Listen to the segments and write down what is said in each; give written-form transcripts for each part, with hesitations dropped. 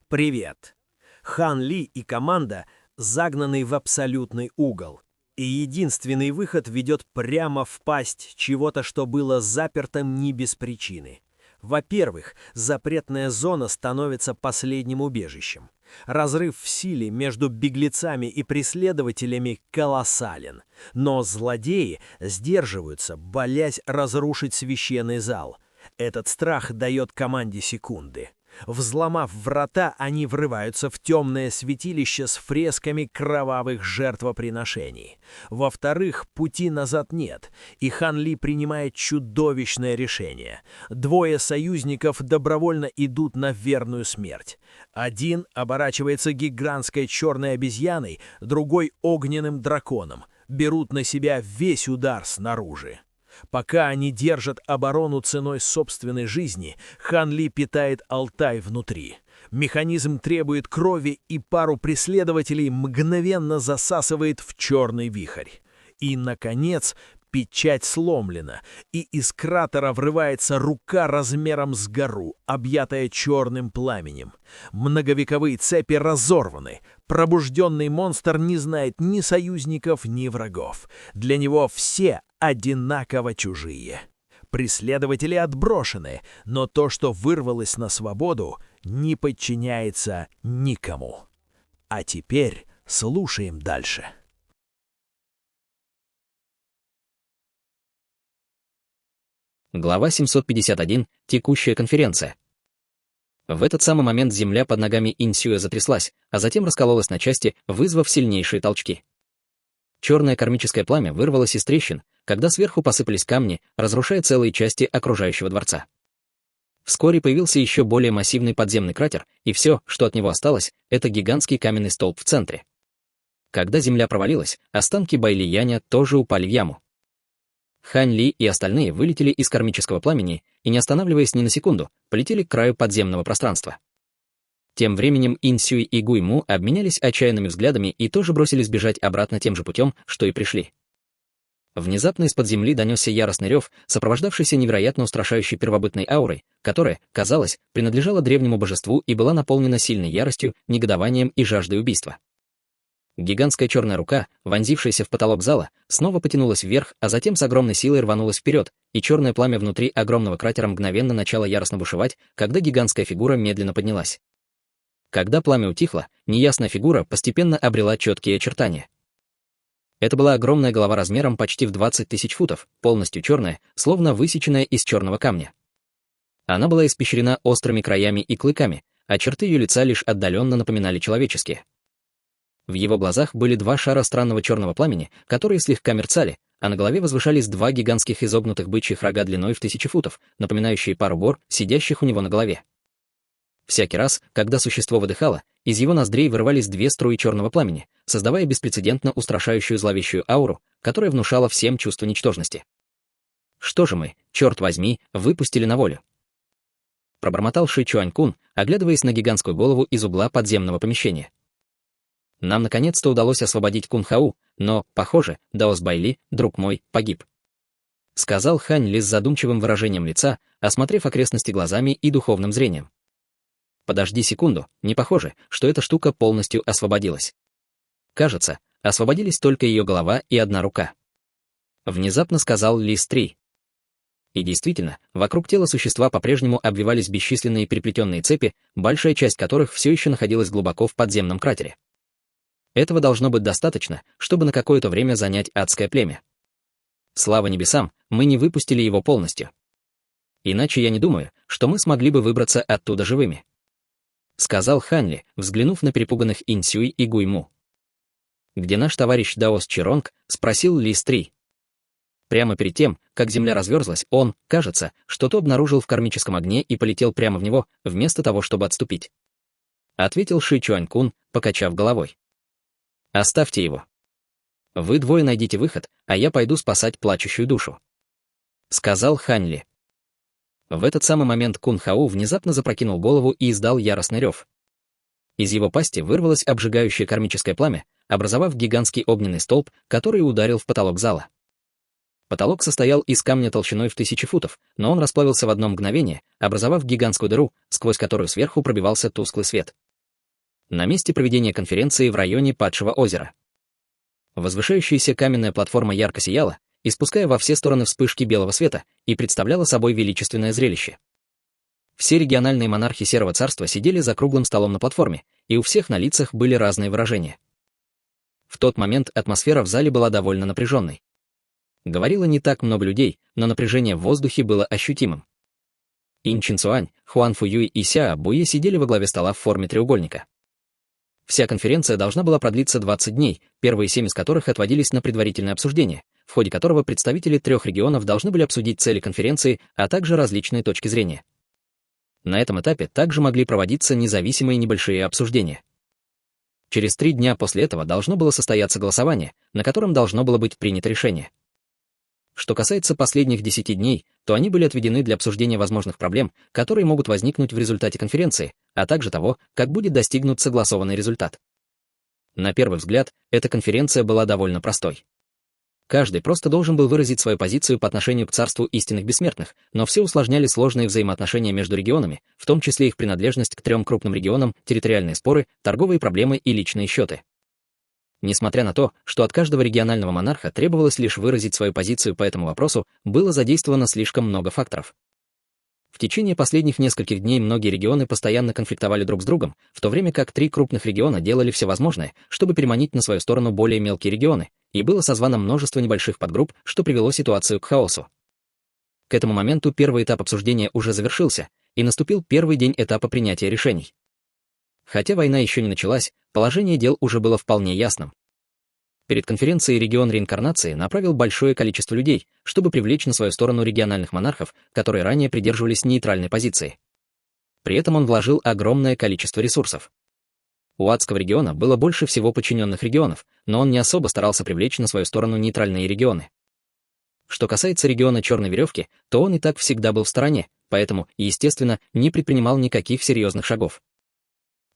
Привет. Хан Ли и команда загнаны в абсолютный угол. И единственный выход ведет прямо в пасть чего-то, что было запертым не без причины. Во-первых, запретная зона становится последним убежищем. Разрыв в силе между беглецами и преследователями колоссален. Но злодеи сдерживаются, боясь разрушить священный зал. Этот страх дает команде секунды. Взломав врата, они врываются в темное святилище с фресками кровавых жертвоприношений. Во-вторых, пути назад нет, и Хан Ли принимает чудовищное решение. Двое союзников добровольно идут на верную смерть. Один оборачивается гигантской черной обезьяной, другой — огненным драконом. Берут на себя весь удар снаружи. Пока они держат оборону ценой собственной жизни, Хан Ли питает Алтай внутри. Механизм требует крови, и пару преследователей мгновенно засасывает в черный вихрь. И, наконец, печать сломлена, и из кратера врывается рука размером с гору, объятая черным пламенем. Многовековые цепи разорваны. Пробужденный монстр не знает ни союзников, ни врагов. Для него все одинаково чужие. Преследователи отброшены, но то, что вырвалось на свободу, не подчиняется никому. А теперь слушаем дальше. Глава 751. Текущая конференция. В этот самый момент земля под ногами Инсюя затряслась, а затем раскололась на части, вызвав сильнейшие толчки. Черное кармическое пламя вырвалось из трещин, когда сверху посыпались камни, разрушая целые части окружающего дворца. Вскоре появился еще более массивный подземный кратер, и все, что от него осталось, это гигантский каменный столб в центре. Когда земля провалилась, останки Байлияня тоже упали в яму. Хан Ли и остальные вылетели из кармического пламени и, не останавливаясь ни на секунду, полетели к краю подземного пространства. Тем временем Инсюй и Гуйму обменялись отчаянными взглядами и тоже бросились бежать обратно тем же путем, что и пришли. Внезапно из-под земли донесся яростный рев, сопровождавшийся невероятно устрашающей первобытной аурой, которая, казалось, принадлежала древнему божеству и была наполнена сильной яростью, негодованием и жаждой убийства. Гигантская черная рука, вонзившаяся в потолок зала, снова потянулась вверх, а затем с огромной силой рванулась вперед, и черное пламя внутри огромного кратера мгновенно начало яростно бушевать, когда гигантская фигура медленно поднялась. Когда пламя утихло, неясная фигура постепенно обрела четкие очертания. Это была огромная голова размером почти в 20 тысяч футов, полностью черная, словно высеченная из черного камня. Она была испещрена острыми краями и клыками, а черты ее лица лишь отдаленно напоминали человеческие. В его глазах были два шара странного черного пламени, которые слегка мерцали, а на голове возвышались два гигантских изогнутых бычьих рога длиной в 1000 футов, напоминающие пару гор, сидящих у него на голове. Всякий раз, когда существо выдыхало, из его ноздрей вырывались две струи черного пламени, создавая беспрецедентно устрашающую зловещую ауру, которая внушала всем чувство ничтожности. «Что же мы, черт возьми, выпустили на волю?» Пробормотал Ши Чуань-кун, оглядываясь на гигантскую голову из угла подземного помещения. «Нам наконец-то удалось освободить Кун-Хау, но, похоже, Даос Байли, друг мой, погиб», — сказал Хань Ли с задумчивым выражением лица, осмотрев окрестности глазами и духовным зрением. «Подожди секунду, не похоже, что эта штука полностью освободилась. Кажется, освободились только ее голова и одна рука», — внезапно сказал Лис-3. И действительно, вокруг тела существа по-прежнему обвивались бесчисленные переплетенные цепи, большая часть которых все еще находилась глубоко в подземном кратере. Этого должно быть достаточно, чтобы на какое-то время занять адское племя. Слава небесам, мы не выпустили его полностью. Иначе я не думаю, что мы смогли бы выбраться оттуда живыми», — сказал Хан Ли, взглянув на перепуганных Инсюй и Гуйму. «Где наш товарищ Даос Чиронг?» — спросил Лис-3. Прямо перед тем, как земля разверзлась, он, кажется, что-то обнаружил в кармическом огне и полетел прямо в него, вместо того, чтобы отступить. Ответил Ши Чуань-кун, покачав головой. «Оставьте его. Вы двое найдите выход, а я пойду спасать плачущую душу», — сказал Хан Ли. В этот самый момент Кун-Хау внезапно запрокинул голову и издал яростный рев. Из его пасти вырвалось обжигающее кармическое пламя, образовав гигантский огненный столб, который ударил в потолок зала. Потолок состоял из камня толщиной в 1000 футов, но он расплавился в одно мгновение, образовав гигантскую дыру, сквозь которую сверху пробивался тусклый свет. На месте проведения конференции в районе Падшего озера. Возвышающаяся каменная платформа ярко сияла, испуская во все стороны вспышки белого света, и представляла собой величественное зрелище. Все региональные монархи Серого Царства сидели за круглым столом на платформе, и у всех на лицах были разные выражения. В тот момент атмосфера в зале была довольно напряженной. Говорило не так много людей, но напряжение в воздухе было ощутимым. Ин Чин Цуань, Хуан Фу Юй и Ся Буе сидели во главе стола в форме треугольника. Вся конференция должна была продлиться 20 дней, первые 7 из которых отводились на предварительное обсуждение, в ходе которого представители 3 регионов должны были обсудить цели конференции, а также различные точки зрения. На этом этапе также могли проводиться независимые небольшие обсуждения. Через 3 дня после этого должно было состояться голосование, на котором должно было быть принято решение. Что касается последних 10 дней, то они были отведены для обсуждения возможных проблем, которые могут возникнуть в результате конференции, а также того, как будет достигнут согласованный результат. На первый взгляд, эта конференция была довольно простой. Каждый просто должен был выразить свою позицию по отношению к царству истинных бессмертных, но все усложняли сложные взаимоотношения между регионами, в том числе их принадлежность к 3 крупным регионам, территориальные споры, торговые проблемы и личные счеты. Несмотря на то, что от каждого регионального монарха требовалось лишь выразить свою позицию по этому вопросу, было задействовано слишком много факторов. В течение последних нескольких дней многие регионы постоянно конфликтовали друг с другом, в то время как 3 крупных региона делали все возможное, чтобы переманить на свою сторону более мелкие регионы, и было созвано множество небольших подгрупп, что привело ситуацию к хаосу. К этому моменту первый этап обсуждения уже завершился, и наступил первый день этапа принятия решений. Хотя война еще не началась, положение дел уже было вполне ясным. Перед конференцией регион реинкарнации направил большое количество людей, чтобы привлечь на свою сторону региональных монархов, которые ранее придерживались нейтральной позиции. При этом он вложил огромное количество ресурсов. У Адского региона было больше всего подчиненных регионов, но он не особо старался привлечь на свою сторону нейтральные регионы. Что касается региона Черной Веревки, то он и так всегда был в стороне, поэтому, естественно, не предпринимал никаких серьезных шагов.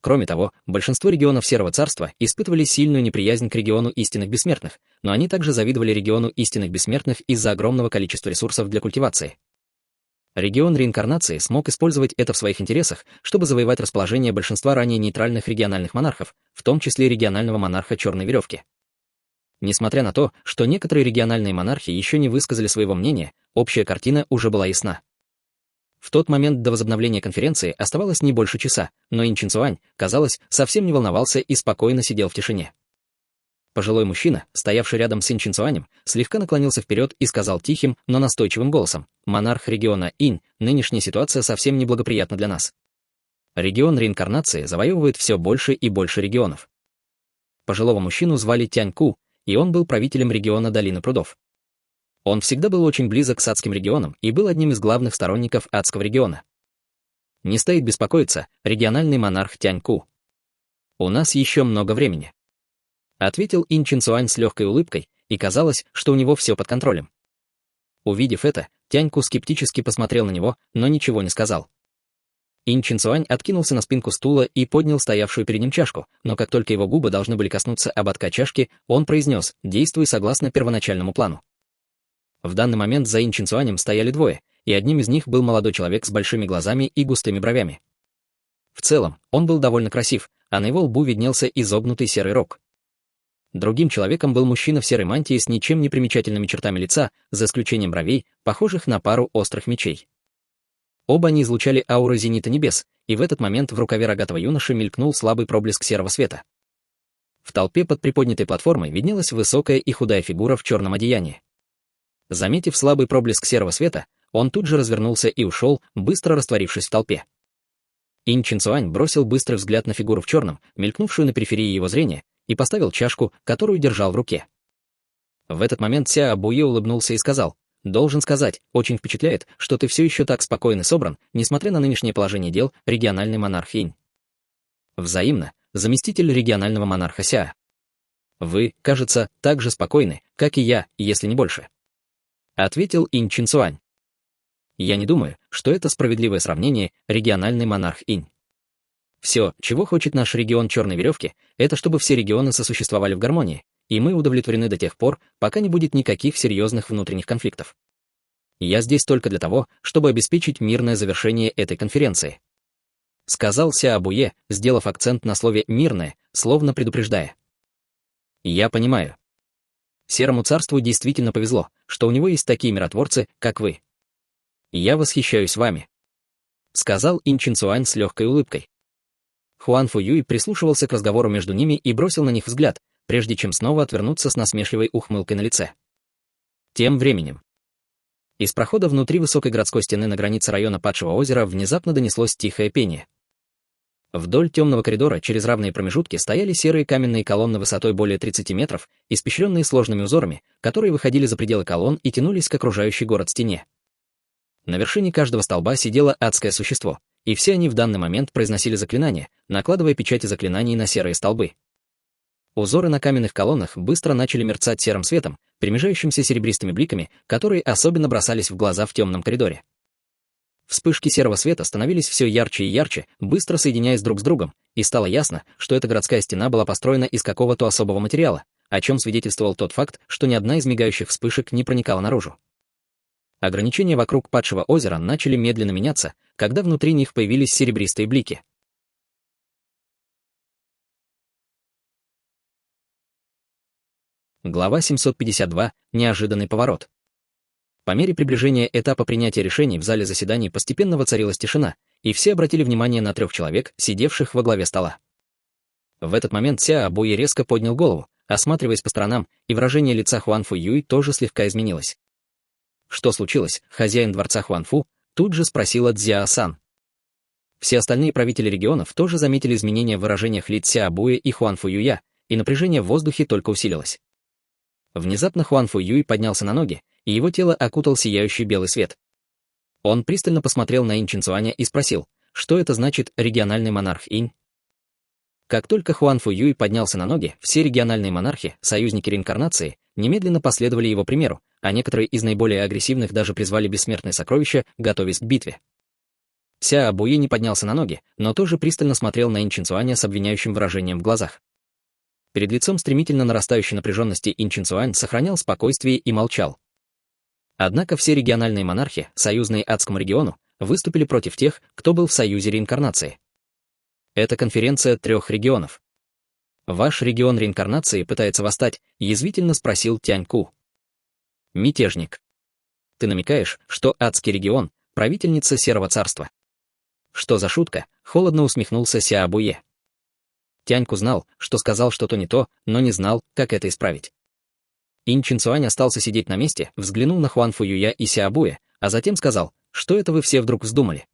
Кроме того, большинство регионов Серого Царства испытывали сильную неприязнь к региону истинных бессмертных, но они также завидовали региону истинных бессмертных из-за огромного количества ресурсов для культивации. Регион реинкарнации смог использовать это в своих интересах, чтобы завоевать расположение большинства ранее нейтральных региональных монархов, в том числе регионального монарха Черной Веревки. Несмотря на то, что некоторые региональные монархи еще не высказали своего мнения, общая картина уже была ясна. В тот момент до возобновления конференции оставалось не больше часа, но Ин Чин Цуань, казалось, совсем не волновался и спокойно сидел в тишине. Пожилой мужчина, стоявший рядом с Ин Чин Цуанем, слегка наклонился вперед и сказал тихим, но настойчивым голосом: «Монарх региона Инь, нынешняя ситуация совсем неблагоприятна для нас. Регион реинкарнации завоевывает все больше и больше регионов». Пожилого мужчину звали Тянь Ку, и он был правителем региона Долины Прудов. Он всегда был очень близок с адским регионом и был одним из главных сторонников адского региона. Не стоит беспокоиться, региональный монарх Тянь Ку. «У нас еще много времени», — ответил Ин Чин Цуань с легкой улыбкой, и казалось, что у него все под контролем. Увидев это, Тянь Ку скептически посмотрел на него, но ничего не сказал. Ин Чин Цуань откинулся на спинку стула и поднял стоявшую перед ним чашку, но как только его губы должны были коснуться ободка чашки, он произнес: «Действуй согласно первоначальному плану». В данный момент за Ин Чин Цуанем стояли двое, и одним из них был молодой человек с большими глазами и густыми бровями. В целом, он был довольно красив, а на его лбу виднелся изогнутый серый рог. Другим человеком был мужчина в серой мантии с ничем не примечательными чертами лица, за исключением бровей, похожих на пару острых мечей. Оба они излучали ауру зенита небес, и в этот момент в рукаве рогатого юноши мелькнул слабый проблеск серого света. В толпе под приподнятой платформой виднелась высокая и худая фигура в черном одеянии. Заметив слабый проблеск серого света, он тут же развернулся и ушел, быстро растворившись в толпе. Ин Чин Цуань бросил быстрый взгляд на фигуру в черном, мелькнувшую на периферии его зрения, и поставил чашку, которую держал в руке. В этот момент Ся Буе улыбнулся и сказал: «Должен сказать, очень впечатляет, что ты все еще так спокойно собран, несмотря на нынешнее положение дел, региональный монарх Инь». Взаимно, заместитель регионального монарха Ся. «Вы, кажется, так же спокойны, как и я, если не больше», — ответил Ин Чин Цуань. «Я не думаю, что это справедливое сравнение, региональный монарх Инь. Все, чего хочет наш регион Черной Веревки, это чтобы все регионы сосуществовали в гармонии, и мы удовлетворены до тех пор, пока не будет никаких серьезных внутренних конфликтов. Я здесь только для того, чтобы обеспечить мирное завершение этой конференции». сказал Сяобуе, сделав акцент на слове «мирное», словно предупреждая. Я понимаю. Серому царству действительно повезло, что у него есть такие миротворцы, как вы. Я восхищаюсь вами, сказал Ин Чинцуань с легкой улыбкой. Хуан Фу Юй прислушивался к разговору между ними и бросил на них взгляд, прежде чем снова отвернуться с насмешливой ухмылкой на лице. Тем временем. Из прохода внутри высокой городской стены на границе района Падшего озера внезапно донеслось тихое пение. Вдоль темного коридора через равные промежутки стояли серые каменные колонны высотой более 30 метров, испещренные сложными узорами, которые выходили за пределы колонн и тянулись к окружающей город стене. На вершине каждого столба сидело адское существо, и все они в данный момент произносили заклинания, накладывая печати заклинаний на серые столбы. Узоры на каменных колоннах быстро начали мерцать серым светом, перемежающимся серебристыми бликами, которые особенно бросались в глаза в темном коридоре. Вспышки серого света становились все ярче и ярче, быстро соединяясь друг с другом, и стало ясно, что эта городская стена была построена из какого-то особого материала, о чем свидетельствовал тот факт, что ни одна из мигающих вспышек не проникала наружу. Ограничения вокруг Падшего озера начали медленно меняться, когда внутри них появились серебристые блики. Глава 752. Неожиданный поворот. По мере приближения этапа принятия решений в зале заседаний постепенно воцарилась тишина, и все обратили внимание на 3 человек, сидевших во главе стола. В этот момент Сяобуе резко поднял голову, осматриваясь по сторонам, и выражение лица Хуан Фу Юй тоже слегка изменилось. «Что случилось?» — хозяин дворца Хуанфу тут же спросила Цзяо-сан. Все остальные правители регионов тоже заметили изменения в выражениях лиц Сяобуе и Хуан Фу Юя, и напряжение в воздухе только усилилось. Внезапно Хуан Фу Юй поднялся на ноги, и его тело окутал сияющий белый свет. Он пристально посмотрел на Ин Чинцуаня и спросил, что это значит «региональный монарх Инь». Как только Хуан Фу Юй поднялся на ноги, все региональные монархи, союзники реинкарнации, немедленно последовали его примеру, а некоторые из наиболее агрессивных даже призвали бессмертные сокровища, готовясь к битве. Сяобуе не поднялся на ноги, но тоже пристально смотрел на Ин Чинцуаня с обвиняющим выражением в глазах. Перед лицом стремительно нарастающей напряженности Ин Чинцуань сохранял спокойствие и молчал. Однако все региональные монархи, союзные Адскому региону, выступили против тех, кто был в союзе реинкарнации. Это конференция 3 регионов. «Ваш регион реинкарнации пытается восстать», — язвительно спросил Тянь-Ку. «Мятежник. Ты намекаешь, что Адский регион — правительница Серого царства?» «Что за шутка?» — холодно усмехнулся Сяобуе. Тяньку знал, что сказал что-то не то, но не знал, как это исправить. Ин Чинцуань остался сидеть на месте, взглянул на Хуан Фу Юя и Сяобуе, а затем сказал, что это вы все вдруг вздумали.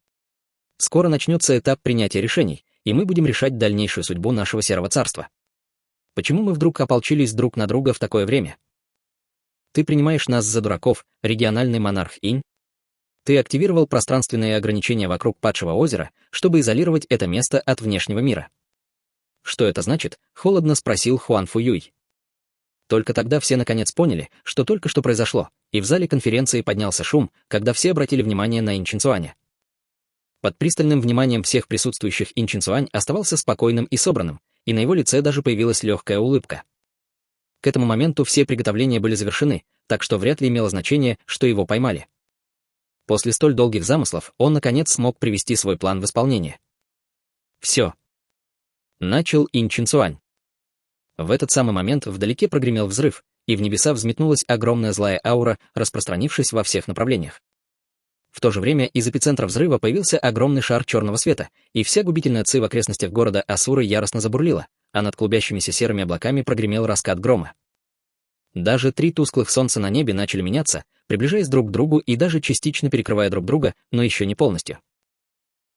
Скоро начнется этап принятия решений, и мы будем решать дальнейшую судьбу нашего Серого царства. Почему мы вдруг ополчились друг на друга в такое время? Ты принимаешь нас за дураков, региональный монарх Инь? Ты активировал пространственные ограничения вокруг Падшего озера, чтобы изолировать это место от внешнего мира. Что это значит? Холодно спросил Хуан Фу Юй. Только тогда все наконец поняли, что только что произошло, и в зале конференции поднялся шум, когда все обратили внимание на Ин Чинцуаня. Под пристальным вниманием всех присутствующих Ин Чинцуань оставался спокойным и собранным, и на его лице даже появилась легкая улыбка. К этому моменту все приготовления были завершены, так что вряд ли имело значение, что его поймали. После столь долгих замыслов он наконец смог привести свой план в исполнение. Все. Начал Ин Чинцуань. В этот самый момент вдалеке прогремел взрыв, и в небеса взметнулась огромная злая аура, распространившись во всех направлениях. В то же время из эпицентра взрыва появился огромный шар черного света, и вся губительная ци в окрестностях города Асуры яростно забурлила, а над клубящимися серыми облаками прогремел раскат грома. Даже 3 тусклых солнца на небе начали меняться, приближаясь друг к другу и даже частично перекрывая друг друга, но еще не полностью.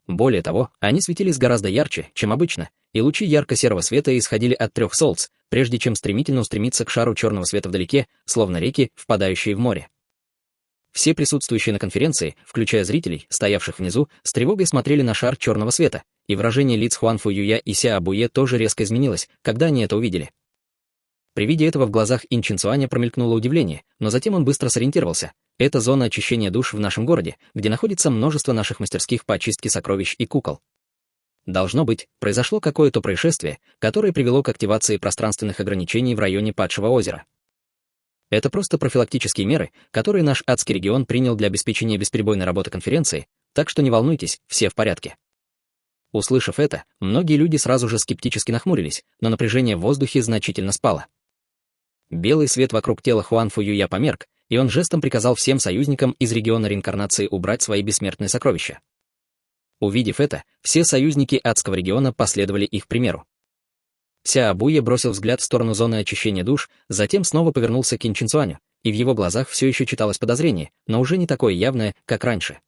Более того, они светились гораздо ярче, чем обычно, и лучи ярко-серого света исходили от 3 солнц, прежде чем стремительно устремиться к шару черного света вдалеке, словно реки, впадающие в море. Все присутствующие на конференции, включая зрителей, стоявших внизу, с тревогой смотрели на шар черного света, и выражение лиц Хуан Фу Юя и Сяобуе тоже резко изменилось, когда они это увидели. При виде этого в глазах Ин Чинцуаня промелькнуло удивление, но затем он быстро сориентировался. Это зона очищения душ в нашем городе, где находится множество наших мастерских по очистке сокровищ и кукол. Должно быть, произошло какое-то происшествие, которое привело к активации пространственных ограничений в районе Падшего озера. Это просто профилактические меры, которые наш Адский регион принял для обеспечения бесперебойной работы конференции, так что не волнуйтесь, все в порядке. Услышав это, многие люди сразу же скептически нахмурились, но напряжение в воздухе значительно спало. Белый свет вокруг тела Хуанфу Юя померк, и он жестом приказал всем союзникам из региона реинкарнации убрать свои бессмертные сокровища. Увидев это, все союзники адского региона последовали их примеру. Ся Абуя бросил взгляд в сторону зоны очищения душ, затем снова повернулся к Ин Чинцуаню, и в его глазах все еще читалось подозрение, но уже не такое явное, как раньше.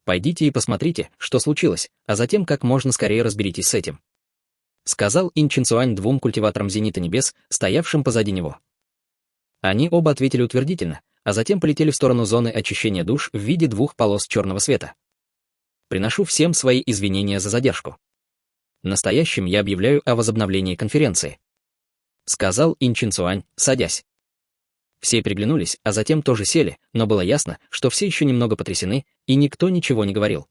«Пойдите и посмотрите, что случилось, а затем как можно скорее разберитесь с этим», сказал Ин Чинцуань двум культиваторам Зенита Небес, стоявшим позади него. Они оба ответили утвердительно, а затем полетели в сторону зоны очищения душ в виде двух полос черного света. Приношу всем свои извинения за задержку. Настоящим я объявляю о возобновлении конференции, сказал Ин Чинцуань, садясь. Все переглянулись, а затем тоже сели, но было ясно, что все еще немного потрясены, и никто ничего не говорил.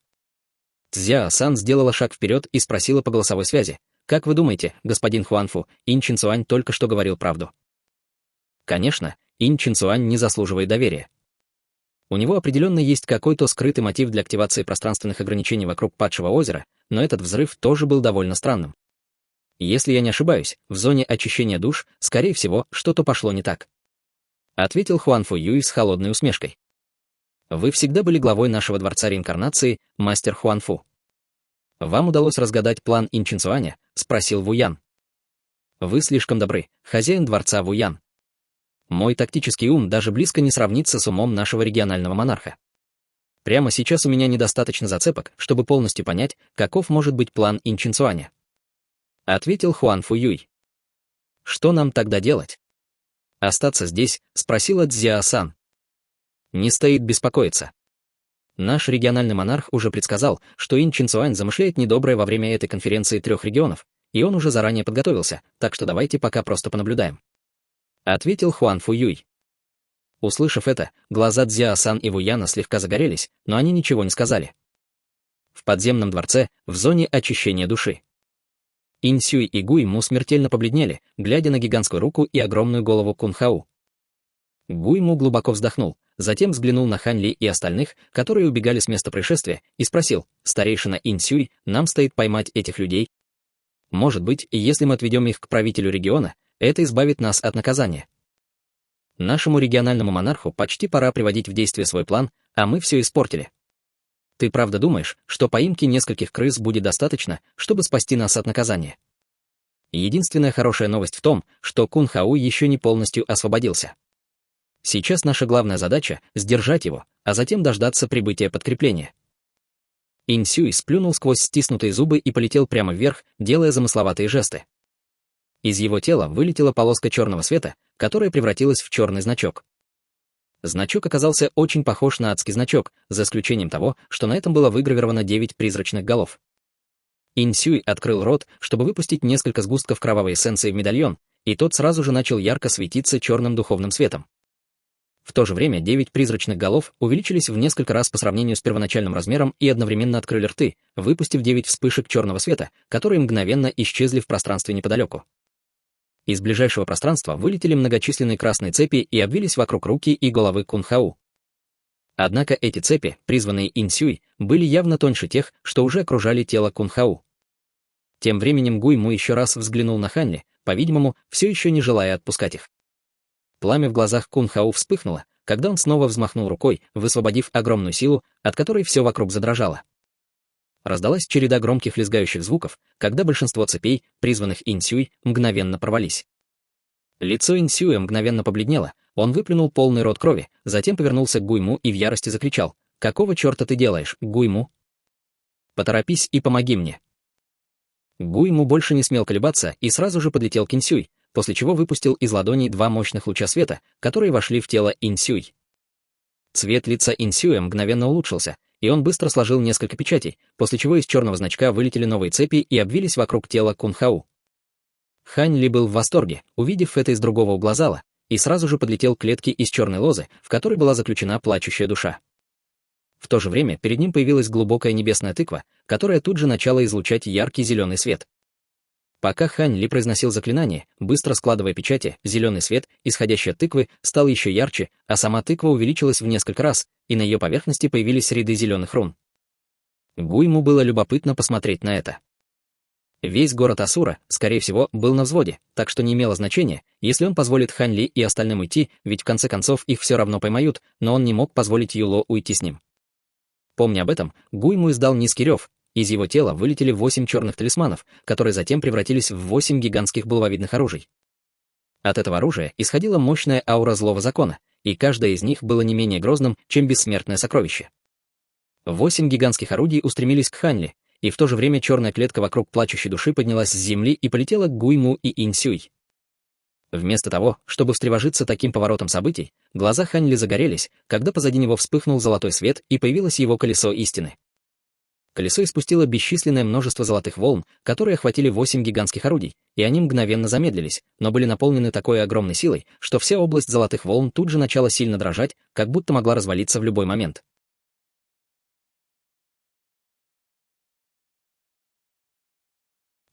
Цзяо-сан сделала шаг вперед и спросила по голосовой связи: «Как вы думаете, господин Хуанфу, Ин Чинцуань только что говорил правду?» Конечно, Ин Чинцуань не заслуживает доверия. У него определенно есть какой-то скрытый мотив для активации пространственных ограничений вокруг падшего озера, но этот взрыв тоже был довольно странным. Если я не ошибаюсь, в зоне очищения душ, скорее всего, что-то пошло не так. Ответил Хуанфу Юй с холодной усмешкой. Вы всегда были главой нашего дворца реинкарнации, мастер Хуанфу. Вам удалось разгадать план Ин Чинцуаня? Спросил Вуян. Вы слишком добры, хозяин дворца Вуян. Мой тактический ум даже близко не сравнится с умом нашего регионального монарха. Прямо сейчас у меня недостаточно зацепок, чтобы полностью понять, каков может быть план Ин Чинцуаня. Ответил Хуанфу Юй. Что нам тогда делать? Остаться здесь? Спросила Цзяо-сан. Не стоит беспокоиться. Наш региональный монарх уже предсказал, что Ин Чинцуань замышляет недоброе во время этой конференции 3 регионов, и он уже заранее подготовился, так что давайте пока просто понаблюдаем. Ответил Хуанфу Юй. Услышав это, глаза Цзяо-сан и Вуяна слегка загорелись, но они ничего не сказали. В подземном дворце, в зоне очищения души. Ин Сюй и Гуй Му смертельно побледнели, глядя на гигантскую руку и огромную голову Кун Хау. Гуй Му глубоко вздохнул, затем взглянул на Хань Ли и остальных, которые убегали с места происшествия, и спросил: «Старейшина Ин Сюй, нам стоит поймать этих людей? Может быть, если мы отведем их к правителю региона, это избавит нас от наказания. Нашему региональному монарху почти пора приводить в действие свой план, а мы все испортили. Ты правда думаешь, что поимки нескольких крыс будет достаточно, чтобы спасти нас от наказания?» Единственная хорошая новость в том, что Кун Хау еще не полностью освободился. Сейчас наша главная задача — сдержать его, а затем дождаться прибытия подкрепления. Ин Сюй сплюнул сквозь стиснутые зубы и полетел прямо вверх, делая замысловатые жесты. Из его тела вылетела полоска черного света, которая превратилась в черный значок. Значок оказался очень похож на адский значок, за исключением того, что на этом было выгравировано 9 призрачных голов. Ин Сюй открыл рот, чтобы выпустить несколько сгустков кровавой эссенции в медальон, и тот сразу же начал ярко светиться черным духовным светом. В то же время 9 призрачных голов увеличились в несколько раз по сравнению с первоначальным размером и одновременно открыли рты, выпустив 9 вспышек черного света, которые мгновенно исчезли в пространстве неподалеку. Из ближайшего пространства вылетели многочисленные красные цепи и обвились вокруг руки и головы Кун Хау. Однако эти цепи, призванные Ин Сюй, были явно тоньше тех, что уже окружали тело Кун Хау. Тем временем Гуй Му еще раз взглянул на Хань Ли, по-видимому, все еще не желая отпускать их. Пламя в глазах Кун Хау вспыхнуло, когда он снова взмахнул рукой, высвободив огромную силу, от которой все вокруг задрожало. Раздалась череда громких лязгающих звуков, когда большинство цепей, призванных Ин Сюй, мгновенно порвались. Лицо Ин Сюя мгновенно побледнело, он выплюнул полный рот крови, затем повернулся к Гуй Му и в ярости закричал: «Какого черта ты делаешь, Гуй Му? Поторопись и помоги мне!» Гуй Му больше не смел колебаться и сразу же подлетел к Ин Сюй, после чего выпустил из ладоней 2 мощных луча света, которые вошли в тело Ин Сюй. Цвет лица Ин Сюя мгновенно улучшился, и он быстро сложил несколько печатей, после чего из черного значка вылетели новые цепи и обвились вокруг тела Кун Хау. Хань Ли был в восторге, увидев это из другого угла зала, и сразу же подлетел к клетке из черной лозы, в которой была заключена плачущая душа. В то же время перед ним появилась глубокая небесная тыква, которая тут же начала излучать яркий зеленый свет. Пока Хань Ли произносил заклинание, быстро складывая печати, зеленый свет, исходящий от тыквы, стал еще ярче, а сама тыква увеличилась в несколько раз, и на ее поверхности появились ряды зеленых рун. Гуйму было любопытно посмотреть на это. Весь город Асура, скорее всего, был на взводе, так что не имело значения, если он позволит Хань Ли и остальным уйти, ведь в конце концов их все равно поймают, но он не мог позволить Юло уйти с ним. Помня об этом, Гуйму издал низкий рев. Из его тела вылетели 8 черных талисманов, которые затем превратились в 8 гигантских булавидных оружий. От этого оружия исходила мощная аура злого закона, и каждое из них было не менее грозным, чем бессмертное сокровище. 8 гигантских орудий устремились к Хань Ли, и в то же время черная клетка вокруг плачущей души поднялась с земли и полетела к Гуйму и Инсюй. Вместо того, чтобы встревожиться таким поворотом событий, глаза Хань Ли загорелись, когда позади него вспыхнул золотой свет и появилось его колесо истины. Колесо испустило бесчисленное множество золотых волн, которые охватили 8 гигантских орудий, и они мгновенно замедлились, но были наполнены такой огромной силой, что вся область золотых волн тут же начала сильно дрожать, как будто могла развалиться в любой момент.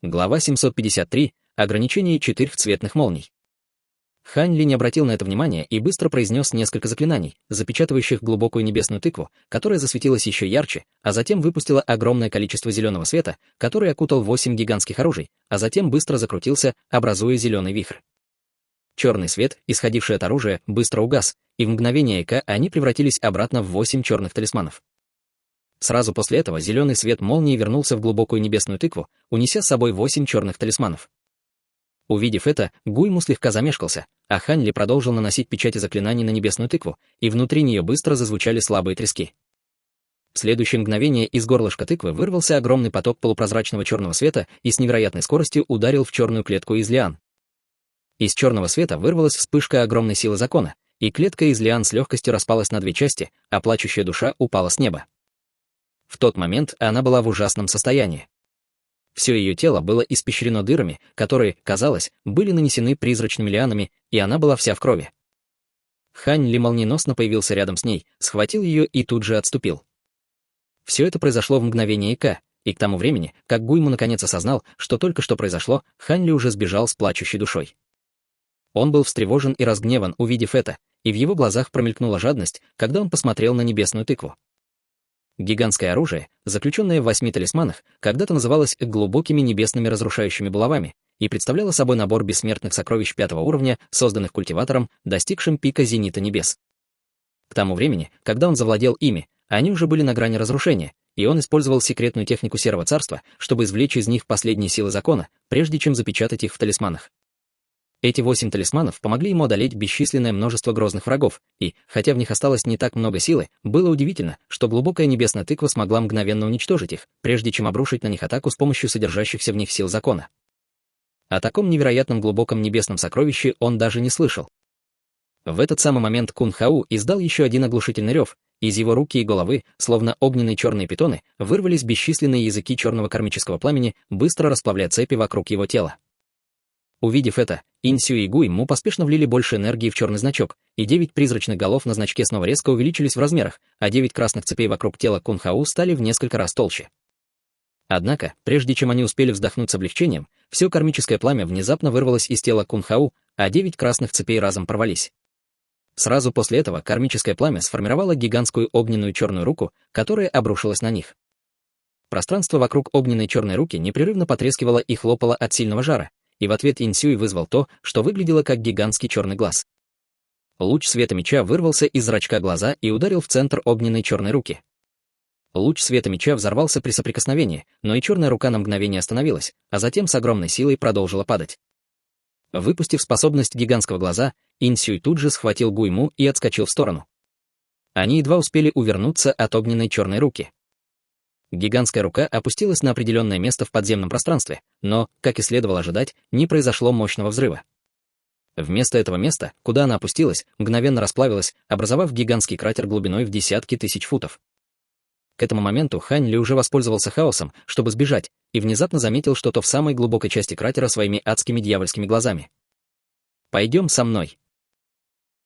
Глава 753. Ограничение четырехцветных молний. Хань Ли не обратил на это внимания и быстро произнес несколько заклинаний, запечатывающих глубокую небесную тыкву, которая засветилась еще ярче, а затем выпустила огромное количество зеленого света, который окутал 8 гигантских оружий, а затем быстро закрутился, образуя зеленый вихрь. Черный свет, исходивший от оружия, быстро угас, и в мгновение ока они превратились обратно в 8 черных талисманов. Сразу после этого зеленый свет молнии вернулся в глубокую небесную тыкву, унеся с собой 8 черных талисманов. Увидев это, Гуйму слегка замешкался, а Хань Ли продолжил наносить печати заклинаний на небесную тыкву, и внутри нее быстро зазвучали слабые трески. В следующее мгновение из горлышка тыквы вырвался огромный поток полупрозрачного черного света и с невероятной скоростью ударил в черную клетку из лиан. Из черного света вырвалась вспышка огромной силы закона, и клетка из лиан с легкостью распалась на 2 части, а плачущая душа упала с неба. В тот момент она была в ужасном состоянии. Все ее тело было испещрено дырами, которые, казалось, были нанесены призрачными лианами, и она была вся в крови. Хань Ли молниеносно появился рядом с ней, схватил ее и тут же отступил. Все это произошло в мгновение ока, и к тому времени, как Гуйму наконец осознал, что только что произошло, Хань Ли уже сбежал с плачущей душой. Он был встревожен и разгневан, увидев это, и в его глазах промелькнула жадность, когда он посмотрел на небесную тыкву. Гигантское оружие, заключенное в 8 талисманах, когда-то называлось глубокими небесными разрушающими булавами и представляло собой набор бессмертных сокровищ 5-го уровня, созданных культиватором, достигшим пика зенита небес. К тому времени, когда он завладел ими, они уже были на грани разрушения, и он использовал секретную технику Серого Царства, чтобы извлечь из них последние силы закона, прежде чем запечатать их в талисманах. Эти 8 талисманов помогли ему одолеть бесчисленное множество грозных врагов, и, хотя в них осталось не так много силы, было удивительно, что глубокая небесная тыква смогла мгновенно уничтожить их, прежде чем обрушить на них атаку с помощью содержащихся в них сил закона. О таком невероятном глубоком небесном сокровище он даже не слышал. В этот самый момент Кун Хау издал еще один оглушительный рев, из его руки и головы, словно огненные черные питоны, вырвались бесчисленные языки черного кармического пламени, быстро расплавляя цепи вокруг его тела. Увидев это, Инсю и Гуйму поспешно влили больше энергии в черный значок, и 9 призрачных голов на значке снова резко увеличились в размерах, а 9 красных цепей вокруг тела Кун Хау стали в несколько раз толще. Однако, прежде чем они успели вздохнуть с облегчением, все кармическое пламя внезапно вырвалось из тела Кун Хау, а 9 красных цепей разом порвались. Сразу после этого кармическое пламя сформировало гигантскую огненную черную руку, которая обрушилась на них. Пространство вокруг огненной черной руки непрерывно потрескивало и хлопало от сильного жара, и в ответ Инсюй вызвал то, что выглядело как гигантский черный глаз. Луч света меча вырвался из зрачка глаза и ударил в центр огненной черной руки. Луч света меча взорвался при соприкосновении, но и черная рука на мгновение остановилась, а затем с огромной силой продолжила падать. Выпустив способность гигантского глаза, Инсюй тут же схватил Гуйму и отскочил в сторону. Они едва успели увернуться от огненной черной руки. Гигантская рука опустилась на определенное место в подземном пространстве, но, как и следовало ожидать, не произошло мощного взрыва. Вместо этого места, куда она опустилась, мгновенно расплавилась, образовав гигантский кратер глубиной в десятки тысяч футов. К этому моменту Хань Ли уже воспользовался хаосом, чтобы сбежать, и внезапно заметил что-то в самой глубокой части кратера своими адскими дьявольскими глазами. «Пойдем со мной».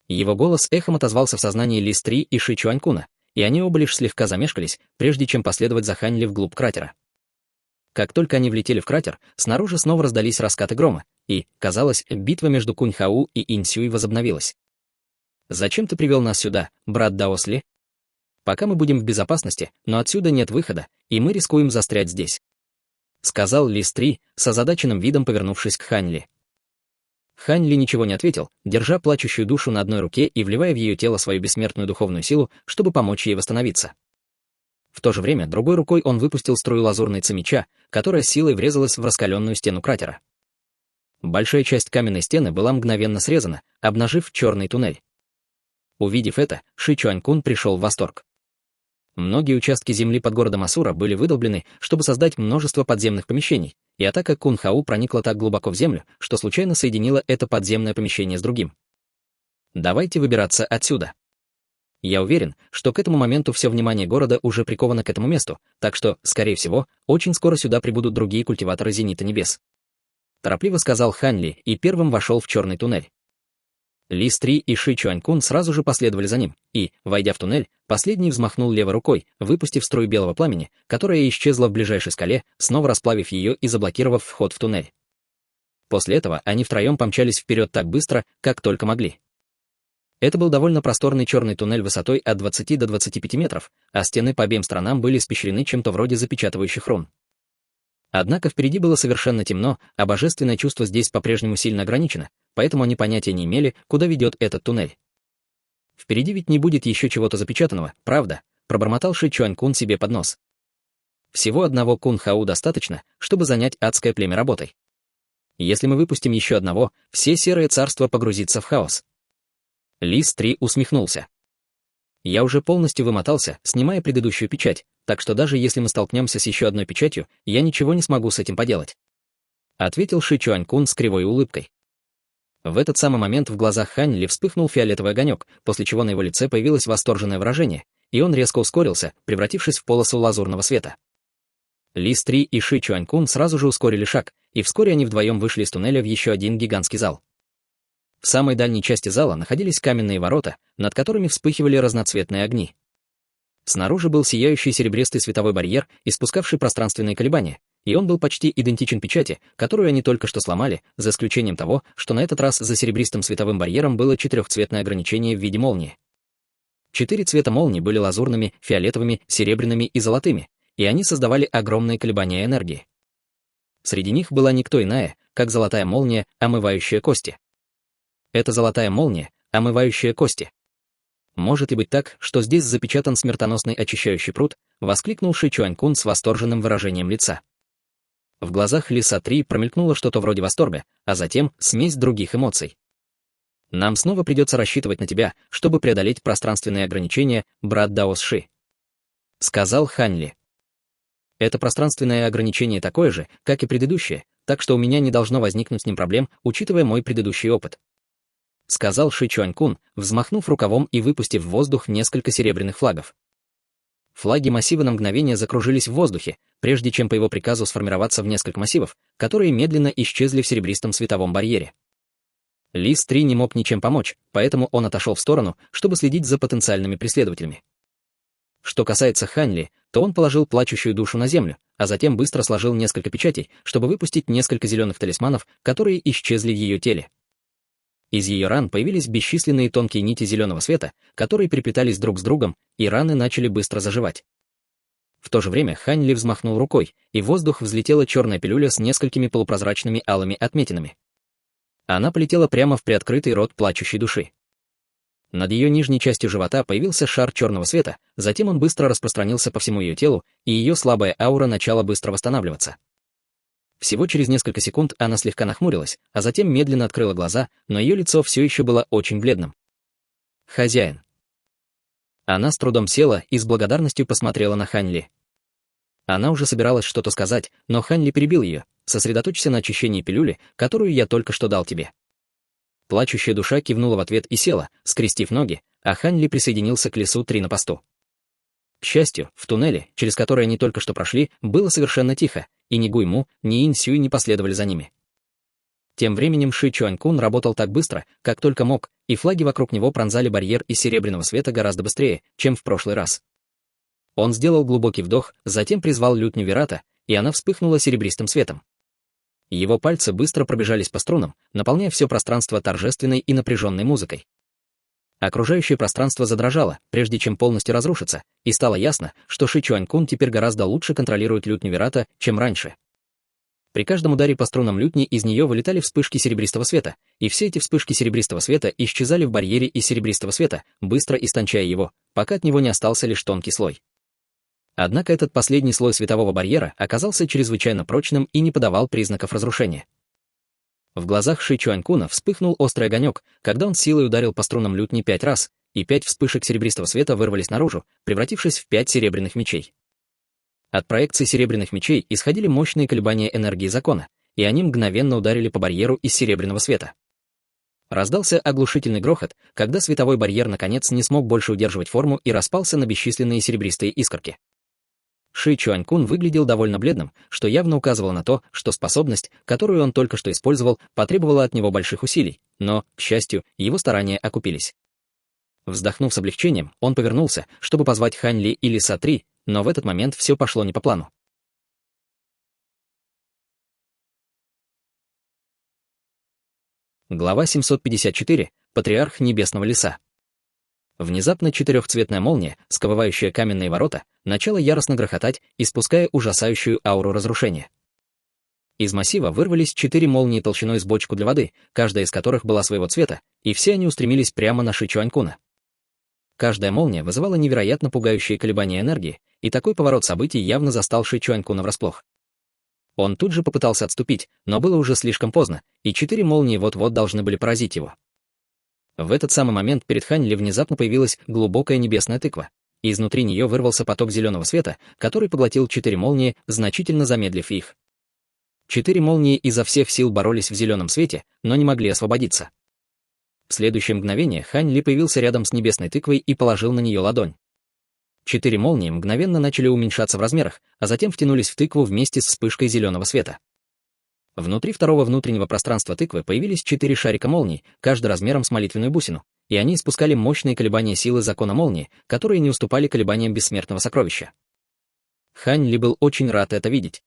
Его голос эхом отозвался в сознании Ли Стри и Ши Чуанькуна, и они оба лишь слегка замешкались, прежде чем последовать за Хань Ли вглубь кратера. Как только они влетели в кратер, снаружи снова раздались раскаты грома, и, казалось, битва между Кунь Хау и Инсюй возобновилась. «Зачем ты привел нас сюда, брат Даосли?» Пока мы будем в безопасности, но отсюда нет выхода, и мы рискуем застрять здесь», — сказал Лис-3, с озадаченным видом повернувшись к Хань-Ли. Хань-Ли ничего не ответил, держа плачущую душу на одной руке и вливая в ее тело свою бессмертную духовную силу, чтобы помочь ей восстановиться. В то же время другой рукой он выпустил струю лазурной ци меча, которая силой врезалась в раскаленную стену кратера. Большая часть каменной стены была мгновенно срезана, обнажив черный туннель. Увидев это, Ши Чуанькун пришел в восторг. Многие участки земли под городом Асура были выдолблены, чтобы создать множество подземных помещений, и атака Кун-Хау проникла так глубоко в землю, что случайно соединила это подземное помещение с другим. Давайте выбираться отсюда. Я уверен, что к этому моменту все внимание города уже приковано к этому месту, так что, скорее всего, очень скоро сюда прибудут другие культиваторы Зенита Небес. Торопливо сказал Хань-Ли и первым вошел в черный туннель. Лис-3 и Ши Чуанькун сразу же последовали за ним, и, войдя в туннель, последний взмахнул левой рукой, выпустив струю белого пламени, которая исчезла в ближайшей скале, снова расплавив ее и заблокировав вход в туннель. После этого они втроем помчались вперед так быстро, как только могли. Это был довольно просторный черный туннель высотой от 20 до 25 метров, а стены по обеим сторонам были испещрены чем-то вроде запечатывающих рун. Однако впереди было совершенно темно, а божественное чувство здесь по-прежнему сильно ограничено, поэтому они понятия не имели, куда ведет этот туннель. «Впереди ведь не будет еще чего-то запечатанного, правда?» — пробормотал Ши Чуанькун себе под нос. «Всего одного Кун-Хау достаточно, чтобы занять адское племя работой. Если мы выпустим еще одного, все серое царство погрузится в хаос». Лис-3 усмехнулся. «Я уже полностью вымотался, снимая предыдущую печать, так что даже если мы столкнемся с еще одной печатью, я ничего не смогу с этим поделать», — ответил Ши Чуанькун с кривой улыбкой. В этот самый момент в глазах Хань-Ли вспыхнул фиолетовый огонек, после чего на его лице появилось восторженное выражение, и он резко ускорился, превратившись в полосу лазурного света. Лис-3 и Ши Чуанькун сразу же ускорили шаг, и вскоре они вдвоем вышли из туннеля в еще один гигантский зал. В самой дальней части зала находились каменные ворота, над которыми вспыхивали разноцветные огни. Снаружи был сияющий серебристый световой барьер, испускавший пространственные колебания, и он был почти идентичен печати, которую они только что сломали, за исключением того, что на этот раз за серебристым световым барьером было четырехцветное ограничение в виде молнии. 4 цвета молний были лазурными, фиолетовыми, серебряными и золотыми, и они создавали огромные колебания энергии. Среди них была никто иная, как золотая молния, омывающая кости. Это золотая молния, омывающая кости. «Может ли быть так, что здесь запечатан смертоносный очищающий пруд?» — воскликнул Ши Чуанькун с восторженным выражением лица. В глазах Лиса-3 промелькнуло что-то вроде восторга, а затем смесь других эмоций. «Нам снова придется рассчитывать на тебя, чтобы преодолеть пространственные ограничения, брат Даос Ши», — сказал Хань-Ли. «Это пространственное ограничение такое же, как и предыдущее, так что у меня не должно возникнуть с ним проблем, учитывая мой предыдущий опыт», — сказал Ши Чуанькун, взмахнув рукавом и выпустив в воздух несколько серебряных флагов. Флаги массива на мгновение закружились в воздухе, прежде чем по его приказу сформироваться в несколько массивов, которые медленно исчезли в серебристом световом барьере. Лис-3 не мог ничем помочь, поэтому он отошел в сторону, чтобы следить за потенциальными преследователями. Что касается Хань-Ли, то он положил плачущую душу на землю, а затем быстро сложил несколько печатей, чтобы выпустить несколько зеленых талисманов, которые исчезли в ее теле. Из ее ран появились бесчисленные тонкие нити зеленого света, которые переплетались друг с другом, и раны начали быстро заживать. В то же время Хань-Ли взмахнул рукой, и в воздух взлетела черная пилюля с несколькими полупрозрачными алыми отметинами. Она полетела прямо в приоткрытый рот плачущей души. Над ее нижней частью живота появился шар черного света, затем он быстро распространился по всему ее телу, и ее слабая аура начала быстро восстанавливаться. Всего через несколько секунд она слегка нахмурилась, а затем медленно открыла глаза, но ее лицо все еще было очень бледным. «Хозяин». Она с трудом села и с благодарностью посмотрела на Хань-Ли. Она уже собиралась что-то сказать, но Хань-Ли перебил ее: «Сосредоточься на очищении пилюли, которую я только что дал тебе». Плачущая душа кивнула в ответ и села, скрестив ноги, а Хань-Ли присоединился к Лису-3 на посту. К счастью, в туннеле, через который они только что прошли, было совершенно тихо, и ни Гуйму, ни Инь-Сюй не последовали за ними. Тем временем Ши Чуанькун работал так быстро, как только мог, и флаги вокруг него пронзали барьер из серебряного света гораздо быстрее, чем в прошлый раз. Он сделал глубокий вдох, затем призвал лютню Вирата, и она вспыхнула серебристым светом. Его пальцы быстро пробежались по струнам, наполняя все пространство торжественной и напряженной музыкой. Окружающее пространство задрожало, прежде чем полностью разрушиться, и стало ясно, что Ши Чуанькун теперь гораздо лучше контролирует лютню Вирата, чем раньше. При каждом ударе по струнам лютни из нее вылетали вспышки серебристого света, и все эти вспышки серебристого света исчезали в барьере из серебристого света, быстро истончая его, пока от него не остался лишь тонкий слой. Однако этот последний слой светового барьера оказался чрезвычайно прочным и не подавал признаков разрушения. В глазах Ши Чуанькуна вспыхнул острый огонек, когда он силой ударил по струнам лютни 5 раз, и 5 вспышек серебристого света вырвались наружу, превратившись в 5 серебряных мечей. От проекций серебряных мечей исходили мощные колебания энергии закона, и они мгновенно ударили по барьеру из серебряного света. Раздался оглушительный грохот, когда световой барьер наконец не смог больше удерживать форму и распался на бесчисленные серебристые искорки. Ши Чуанькун выглядел довольно бледным, что явно указывало на то, что способность, которую он только что использовал, потребовала от него больших усилий, но, к счастью, его старания окупились. Вздохнув с облегчением, он повернулся, чтобы позвать Хань Ли или Са-3, но в этот момент все пошло не по плану. Глава 754. Патриарх Небесного Леса. Внезапно четырехцветная молния, сковывающая каменные ворота, начала яростно грохотать, испуская ужасающую ауру разрушения. Из массива вырвались 4 молнии толщиной с бочку для воды, каждая из которых была своего цвета, и все они устремились прямо на Ши Чуанькуна. Каждая молния вызывала невероятно пугающие колебания энергии, и такой поворот событий явно застал Ши Чуанькуна врасплох. Он тут же попытался отступить, но было уже слишком поздно, и 4 молнии вот-вот должны были поразить его. В этот самый момент перед Хань Ли внезапно появилась глубокая небесная тыква, и изнутри нее вырвался поток зеленого света, который поглотил 4 молнии, значительно замедлив их. 4 молнии изо всех сил боролись в зеленом свете, но не могли освободиться. В следующее мгновение Хань Ли появился рядом с небесной тыквой и положил на нее ладонь. 4 молнии мгновенно начали уменьшаться в размерах, а затем втянулись в тыкву вместе с вспышкой зеленого света. Внутри второго внутреннего пространства тыквы появились 4 шарика молний, каждый размером с молитвенную бусину, и они испускали мощные колебания силы закона молнии, которые не уступали колебаниям бессмертного сокровища. Хань Ли был очень рад это видеть.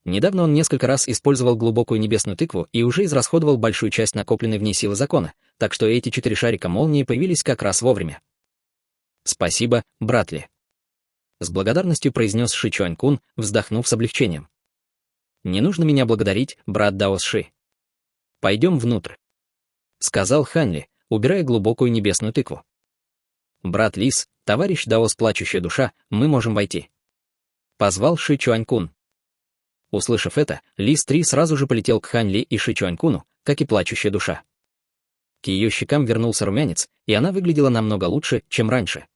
Недавно он несколько раз использовал глубокую небесную тыкву и уже израсходовал большую часть накопленной в ней силы закона, так что эти 4 шарика молнии появились как раз вовремя. «Спасибо, брат Ли», — с благодарностью произнес Ши Чуанькун, вздохнув с облегчением. «Не нужно меня благодарить, брат Даос Ши. Пойдем внутрь», — сказал Хань Ли, убирая глубокую небесную тыкву. «Брат Лис, товарищ Даос Плачущая Душа, мы можем войти», — позвал Ши Чуанькун. Услышав это, Лис-3 сразу же полетел к Хань Ли и Ши Чуанькуну, как и Плачущая Душа. К ее щекам вернулся румянец, и она выглядела намного лучше, чем раньше.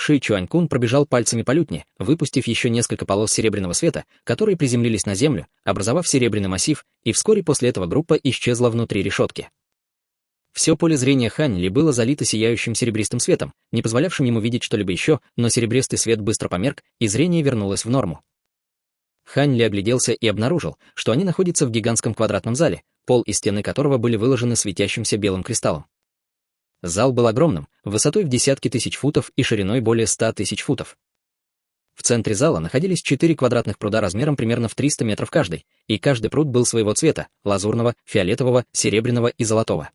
Ши Чуанькун пробежал пальцами по лютне, выпустив еще несколько полос серебряного света, которые приземлились на землю, образовав серебряный массив, и вскоре после этого группа исчезла внутри решетки. Все поле зрения Хань Ли было залито сияющим серебристым светом, не позволявшим ему видеть что-либо еще, но серебристый свет быстро померк, и зрение вернулось в норму. Хань Ли огляделся и обнаружил, что они находятся в гигантском квадратном зале, пол и стены которого были выложены светящимся белым кристаллом. Зал был огромным, высотой в десятки тысяч футов и шириной более 100 тысяч футов. В центре зала находились 4 квадратных пруда размером примерно в 300 метров каждый, и каждый пруд был своего цвета — лазурного, фиолетового, серебряного и золотого.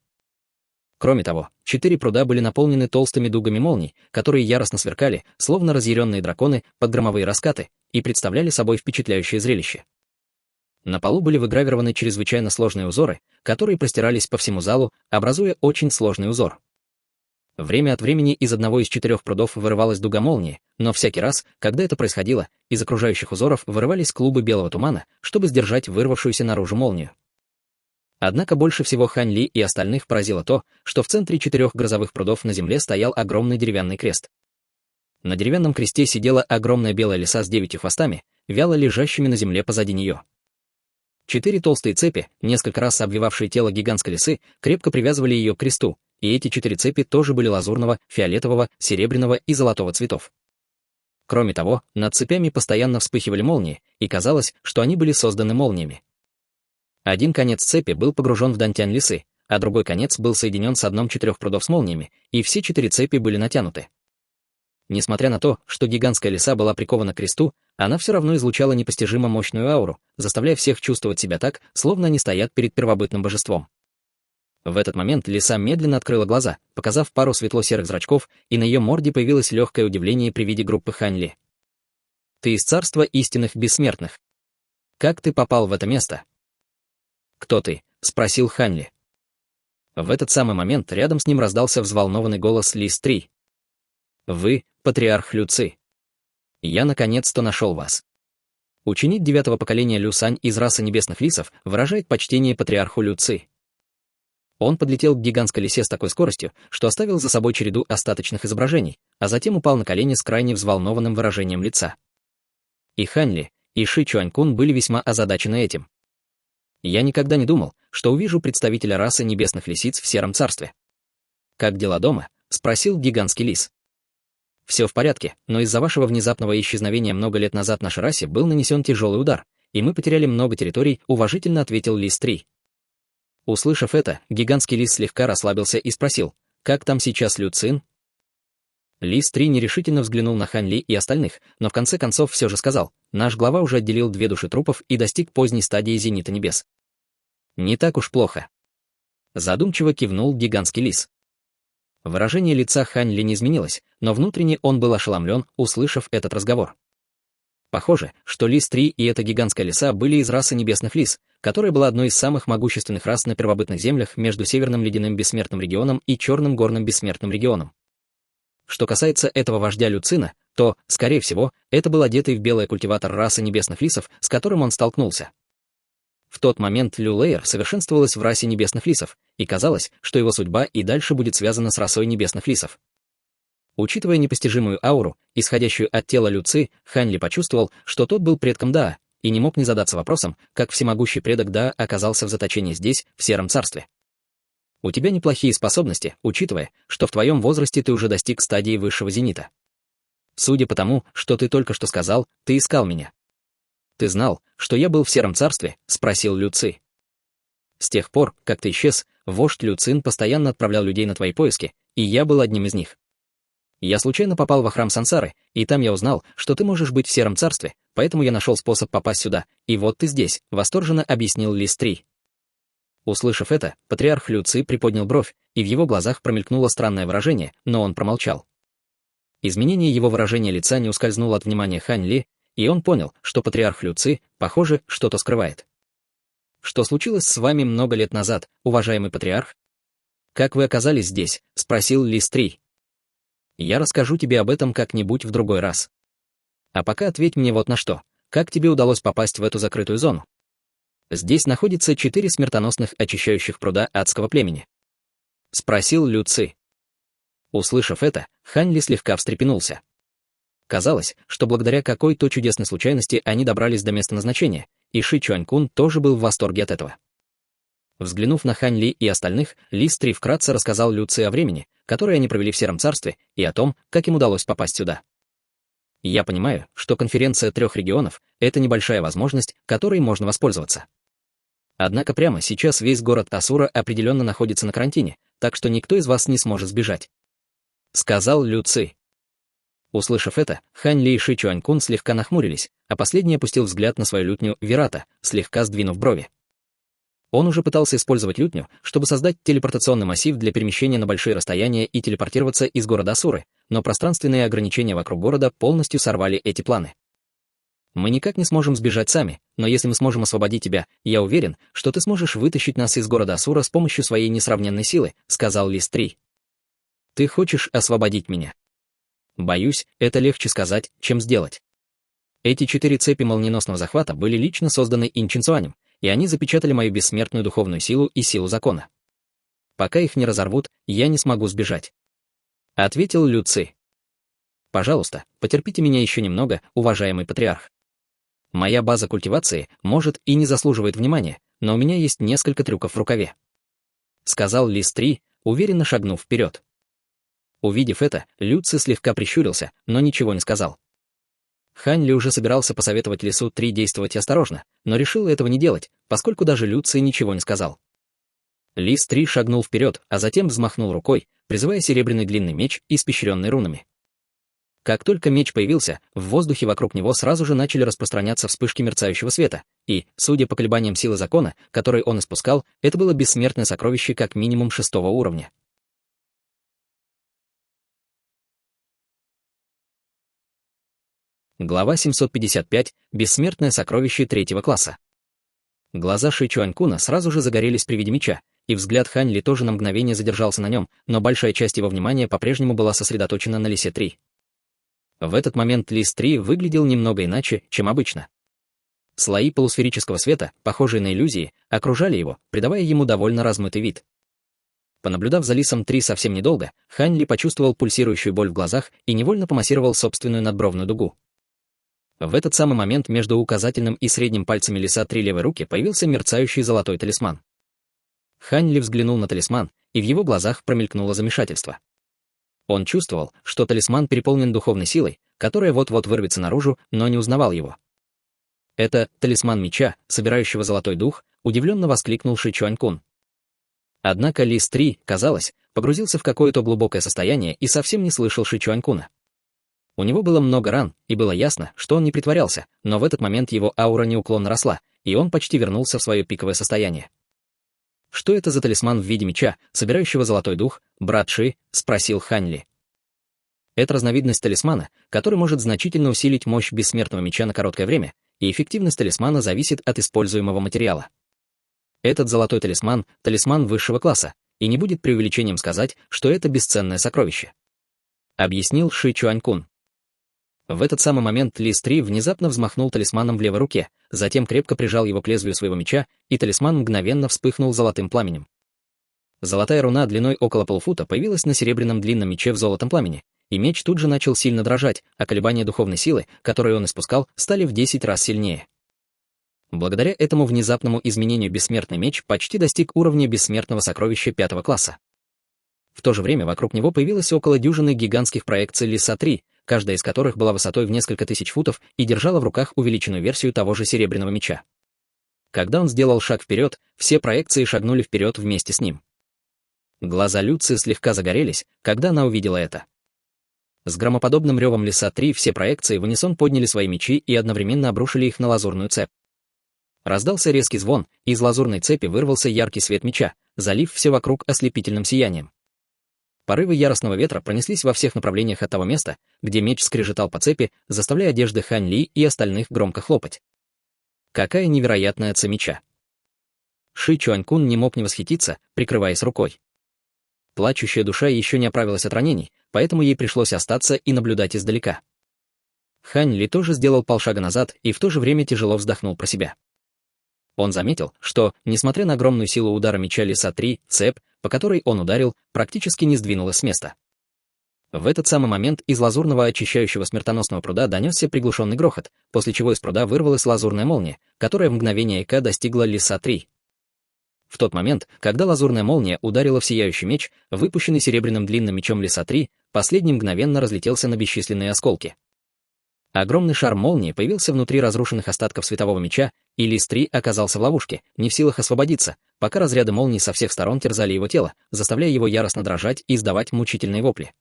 Кроме того, 4 пруда были наполнены толстыми дугами молний, которые яростно сверкали, словно разъяренные драконы под громовые раскаты, и представляли собой впечатляющее зрелище. На полу были выгравированы чрезвычайно сложные узоры, которые простирались по всему залу, образуя очень сложный узор. Время от времени из одного из 4 прудов вырывалась дуга молнии, но всякий раз, когда это происходило, из окружающих узоров вырывались клубы белого тумана, чтобы сдержать вырвавшуюся наружу молнию. Однако больше всего Хань Ли и остальных поразило то, что в центре 4 грозовых прудов на земле стоял огромный деревянный крест. На деревянном кресте сидела огромная белая лиса с 9 хвостами, вяло лежащими на земле позади нее. 4 толстые цепи, несколько раз обвивавшие тело гигантской лисы, крепко привязывали ее к кресту, и эти 4 цепи тоже были лазурного, фиолетового, серебряного и золотого цветов. Кроме того, над цепями постоянно вспыхивали молнии, и казалось, что они были созданы молниями. Один конец цепи был погружен в дантянь лисы, а другой конец был соединен с одном 4 прудов с молниями, и все 4 цепи были натянуты. Несмотря на то, что гигантская лиса была прикована к кресту, она все равно излучала непостижимо мощную ауру, заставляя всех чувствовать себя так, словно они стоят перед первобытным божеством. В этот момент лиса медленно открыла глаза, показав пару светло-серых зрачков, и на ее морде появилось легкое удивление при виде группы Хань Ли. «Ты из царства истинных бессмертных. Как ты попал в это место?» «Кто ты?» — спросил Хань Ли. В этот самый момент рядом с ним раздался взволнованный голос Лис-3. «Вы — патриарх Лю Ци. Я наконец-то нашел вас». Ученик 9-го поколения Люсань из расы небесных лисов выражает почтение патриарху Лю Ци. Он подлетел к гигантской лисе с такой скоростью, что оставил за собой череду остаточных изображений, а затем упал на колени с крайне взволнованным выражением лица. И Хань Ли, и Ши Чуанькун были весьма озадачены этим. Я никогда не думал, что увижу представителя расы небесных лисиц в Сером Царстве. «Как дела дома?» — спросил гигантский лис. «Все в порядке, но из-за вашего внезапного исчезновения много лет назад нашей расе был нанесен тяжелый удар, и мы потеряли много территорий», — уважительно ответил Лис-3. Услышав это, гигантский лис слегка расслабился и спросил, «Как там сейчас Лю Цин?» Лис-3 нерешительно взглянул на Хань Ли и остальных, но в конце концов все же сказал, «Наш глава уже отделил 2 души трупов и достиг поздней стадии зенита небес». «Не так уж плохо». Задумчиво кивнул гигантский лис. Выражение лица Хань Ли не изменилось, но внутренне он был ошеломлен, услышав этот разговор. Похоже, что Лис-3 и эта гигантская лиса были из расы небесных лис, которая была одной из самых могущественных рас на первобытных землях между Северным ледяным бессмертным регионом и Черным горным бессмертным регионом. Что касается этого вождя Лю Цина, то, скорее всего, это был одетый в белое культиватор расы небесных лисов, с которым он столкнулся. В тот момент Лю Лэйр совершенствовалась в расе небесных лисов, и казалось, что его судьба и дальше будет связана с расой небесных лисов. Учитывая непостижимую ауру, исходящую от тела Лю Ци, Хань Ли почувствовал, что тот был предком Даа, и не мог не задаться вопросом, как всемогущий предок Даа оказался в заточении здесь, в Сером Царстве. У тебя неплохие способности, учитывая, что в твоем возрасте ты уже достиг стадии высшего зенита. Судя по тому, что ты только что сказал, ты искал меня. Ты знал, что я был в Сером Царстве? Спросил Лю Ци. С тех пор, как ты исчез, вождь Лю Цин постоянно отправлял людей на твои поиски, и я был одним из них. Я случайно попал во храм Сансары, и там я узнал, что ты можешь быть в Сером Царстве, поэтому я нашел способ попасть сюда, и вот ты здесь, восторженно объяснил Лис-3. Услышав это, патриарх Лю Ци приподнял бровь, и в его глазах промелькнуло странное выражение, но он промолчал. Изменение его выражения лица не ускользнуло от внимания Хань Ли, и он понял, что патриарх Лю Ци, похоже, что-то скрывает. «Что случилось с вами много лет назад, уважаемый патриарх?» «Как вы оказались здесь?» — спросил Лис-3. «Я расскажу тебе об этом как-нибудь в другой раз. А пока ответь мне вот на что. Как тебе удалось попасть в эту закрытую зону? Здесь находится 4 смертоносных очищающих пруда адского племени», — спросил Лю Ци. Услышав это, Хань Ли слегка встрепенулся. Казалось, что благодаря какой-то чудесной случайности они добрались до места назначения, и Ши Чуанькун тоже был в восторге от этого. Взглянув на Хань Ли и остальных, Лис-3 вкратце рассказал Лю Ци о времени, которое они провели в Сером Царстве, и о том, как им удалось попасть сюда. Я понимаю, что конференция 3 регионов — это небольшая возможность, которой можно воспользоваться. Однако прямо сейчас весь город Асура определенно находится на карантине, так что никто из вас не сможет сбежать. Сказал Лю Ци. Услышав это, Хань Ли и Ши Чуанькун слегка нахмурились, а последний опустил взгляд на свою лютню Вирата, слегка сдвинув брови. Он уже пытался использовать лютню, чтобы создать телепортационный массив для перемещения на большие расстояния и телепортироваться из города Асуры, но пространственные ограничения вокруг города полностью сорвали эти планы. «Мы никак не сможем сбежать сами, но если мы сможем освободить тебя, я уверен, что ты сможешь вытащить нас из города Асура с помощью своей несравненной силы», — сказал Лис-3. «Ты хочешь освободить меня?» «Боюсь, это легче сказать, чем сделать». Эти 4 цепи молниеносного захвата были лично созданы Ин Чин Цуанем, и они запечатали мою бессмертную духовную силу и силу закона. Пока их не разорвут, я не смогу сбежать. Ответил Лю Ци. Пожалуйста, потерпите меня еще немного, уважаемый патриарх. Моя база культивации, может, и не заслуживает внимания, но у меня есть несколько трюков в рукаве. Сказал Лис-3, уверенно шагнув вперед. Увидев это, Лю Ци слегка прищурился, но ничего не сказал. Хань Ли уже собирался посоветовать Лису-3 действовать осторожно, но решил этого не делать, поскольку даже Лю Ци ничего не сказал. Лис-3 шагнул вперед, а затем взмахнул рукой, призывая серебряный длинный меч, испещренный рунами. Как только меч появился, в воздухе вокруг него сразу же начали распространяться вспышки мерцающего света, и, судя по колебаниям силы закона, который он испускал, это было бессмертное сокровище как минимум 6-го уровня. Глава 755. Бессмертное сокровище 3-го класса. Глаза Ши Чуанькуна сразу же загорелись при виде меча, и взгляд Хань Ли тоже на мгновение задержался на нем, но большая часть его внимания по-прежнему была сосредоточена на Лисе 3. В этот момент Лис 3 выглядел немного иначе, чем обычно. Слои полусферического света, похожие на иллюзии, окружали его, придавая ему довольно размытый вид. Понаблюдав за Лисом 3 совсем недолго, Хань Ли почувствовал пульсирующую боль в глазах и невольно помассировал собственную надбровную дугу. В этот самый момент между указательным и средним пальцами Лиса 3 левой руки появился мерцающий золотой талисман. Хань Ли взглянул на талисман, и в его глазах промелькнуло замешательство. Он чувствовал, что талисман переполнен духовной силой, которая вот-вот вырвется наружу, но не узнавал его. «Это талисман меча, собирающего золотой дух», удивленно воскликнул Ши Чуанькун. Однако Лис 3, казалось, погрузился в какое-то глубокое состояние и совсем не слышал Ши Чуанькуна. У него было много ран, и было ясно, что он не притворялся, но в этот момент его аура неуклонно росла, и он почти вернулся в свое пиковое состояние. «Что это за талисман в виде меча, собирающего золотой дух, брат Ши?» — спросил Хань Ли. Это разновидность талисмана, который может значительно усилить мощь бессмертного меча на короткое время, и эффективность талисмана зависит от используемого материала. Этот золотой талисман — талисман высшего класса, и не будет преувеличением сказать, что это бесценное сокровище. Объяснил Ши Чуанькун. В этот самый момент Лис 3 внезапно взмахнул талисманом в левой руке, затем крепко прижал его к лезвию своего меча, и талисман мгновенно вспыхнул золотым пламенем. Золотая руна длиной около полуфута появилась на серебряном длинном мече в золотом пламени, и меч тут же начал сильно дрожать, а колебания духовной силы, которые он испускал, стали в 10 раз сильнее. Благодаря этому внезапному изменению бессмертный меч почти достиг уровня бессмертного сокровища 5-го класса. В то же время вокруг него появилось около дюжины гигантских проекций Лиса 3, каждая из которых была высотой в несколько тысяч футов и держала в руках увеличенную версию того же серебряного меча. Когда он сделал шаг вперед, все проекции шагнули вперед вместе с ним. Глаза Люции слегка загорелись, когда она увидела это. С громоподобным ревом Лиса 3 все проекции в унисон подняли свои мечи и одновременно обрушили их на лазурную цепь. Раздался резкий звон, и из лазурной цепи вырвался яркий свет меча, залив все вокруг ослепительным сиянием. Порывы яростного ветра пронеслись во всех направлениях от того места, где меч скрежетал по цепи, заставляя одежды Хань Ли и остальных громко хлопать. Какая невероятная цепь меча! Ши Чуанькун не мог не восхититься, прикрываясь рукой. Плачущая душа еще не оправилась от ранений, поэтому ей пришлось остаться и наблюдать издалека. Хань Ли тоже сделал полшага назад и в то же время тяжело вздохнул про себя. Он заметил, что, несмотря на огромную силу удара меча Лиса 3, цепь, по которой он ударил, практически не сдвинулась с места. В этот самый момент из лазурного очищающего смертоносного пруда донесся приглушенный грохот, после чего из пруда вырвалась лазурная молния, которая в мгновение ока достигла Лиса 3. В тот момент, когда лазурная молния ударила в сияющий меч, выпущенный серебряным длинным мечом Лиса 3, последний мгновенно разлетелся на бесчисленные осколки. Огромный шар молнии появился внутри разрушенных остатков светового меча, и Лис 3 оказался в ловушке, не в силах освободиться, пока разряды молний со всех сторон терзали его тело, заставляя его яростно дрожать и издавать мучительные вопли.